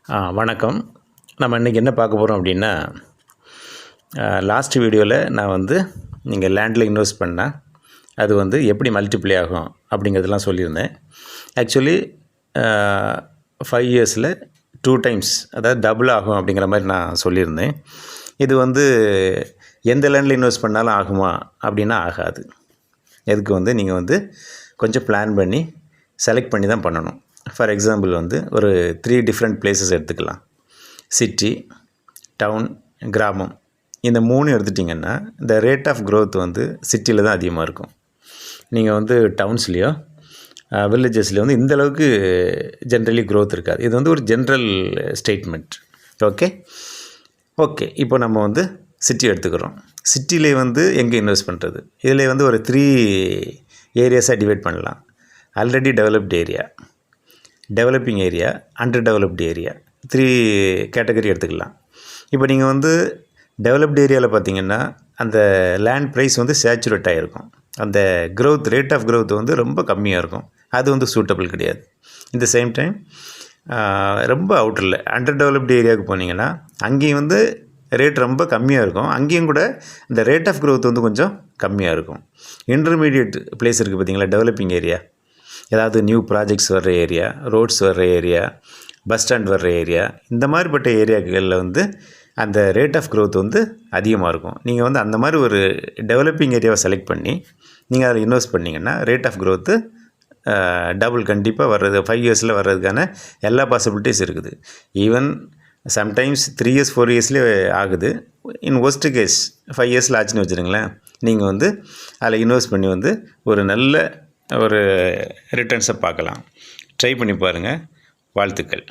வணக்கம். நம்ம இன்றைக்கி என்ன பார்க்க போகிறோம் அப்படின்னா, லாஸ்ட் வீடியோவில் நான் நீங்கள் லேண்டில் இன்வெஸ்ட் பண்ணால் அது எப்படி மல்டிப்ளை ஆகும் அப்படிங்கிறதெல்லாம் சொல்லியிருந்தேன். ஆக்சுவலி 5 இயர்ஸில் 2 டைம்ஸ், அதாவது டபுள் ஆகும் அப்படிங்கிற மாதிரி நான் சொல்லியிருந்தேன். இது எந்த லேண்டில் இன்வெஸ்ட் பண்ணாலும் ஆகுமா அப்படின்னா ஆகாது. எதுக்கு நீங்கள் கொஞ்சம் பிளான் பண்ணி செலக்ட் பண்ணி தான் பண்ணணும். ஃபார் எக்ஸாம்பிள் ஒரு 3 டிஃப்ரெண்ட் பிளேசஸ் எடுத்துக்கலாம். சிட்டி, டவுன், கிராமம். இந்த 3 எடுத்துட்டிங்கன்னா இந்த ரேட் ஆஃப் க்ரோத் சிட்டியில் தான் அதிகமாக இருக்கும். நீங்கள் டவுன்ஸ்லேயோ வில்லேஜஸ்லேயோ இந்தளவுக்கு ஜென்ரலி க்ரோத் இருக்காது. இது ஒரு ஜென்ரல் ஸ்டேட்மெண்ட். ஓகே இப்போ நம்ம சிட்டி எடுத்துக்கிறோம். சிட்டியிலே எங்கே இன்வெஸ்ட் பண்ணுறது? இதில் ஒரு 3 ஏரியாஸாக டிவைட் பண்ணலாம். Already developed area, developing area, under developed area, 3 category எடுத்துக்கலாம். இப்போ நீங்கள் டெவலப்டு ஏரியாவில் பார்த்தீங்கன்னா அந்த லேண்ட் ப்ரைஸ் சேச்சுரேட் ஆகிருக்கும். அந்த க்ரோத், ரேட் ஆஃப் க்ரோத் ரொம்ப கம்மியாக இருக்கும். அது சூட்டபிள் கிடையாது. இந்த சேம் டைம் ரொம்ப அவுட்டரில் அண்டர் டெவலப்டு ஏரியாவுக்கு போனீங்கன்னா அங்கேயும் ரேட் ரொம்ப கம்மியாக இருக்கும். அங்கேயும் கூட இந்த ரேட் ஆஃப் க்ரோத் கொஞ்சம் கம்மியாக இருக்கும். இன்டர்மீடியட் பிளேஸ் இருக்குது பார்த்தீங்களா, டெவலப்பிங் ஏரியா, ஏதாவது நியூ ப்ராஜெக்ட்ஸ் வர்ற ஏரியா, ரோட்ஸ் வர்ற ஏரியா, பஸ் ஸ்டாண்ட் வர்ற ஏரியா, இந்த மாதிரிப்பட்ட ஏரியாக்களில் அந்த ரேட் ஆஃப் க்ரோத் அதிகமாக இருக்கும். நீங்கள் அந்த மாதிரி ஒரு டெவலப்பிங் ஏரியாவை செலக்ட் பண்ணி நீங்கள் அதில் இன்வெஸ்ட் பண்ணிங்கன்னா ரேட் ஆஃப் க்ரோத்து டபுள் கண்டிப்பாக வர்றது 5 இயர்ஸில் வர்றதுக்கான எல்லா பாசிபிலிட்டிஸ் இருக்குது. ஈவன் சம்டைம்ஸ் 3 இயர்ஸ் 4 இயர்ஸ்லேயே ஆகுது. இன் ஒஸ்ட் கேஸ் 5 இயர்ஸில் ஆச்சுன்னு வச்சுருங்களேன். நீங்கள் அதில் இன்வெஸ்ட் பண்ணி ஒரு நல்ல ஒரு ரிட்டர்ன்ஸை பார்க்கலாம். ட்ரை பண்ணி பாருங்கள். வாழ்த்துக்கள்.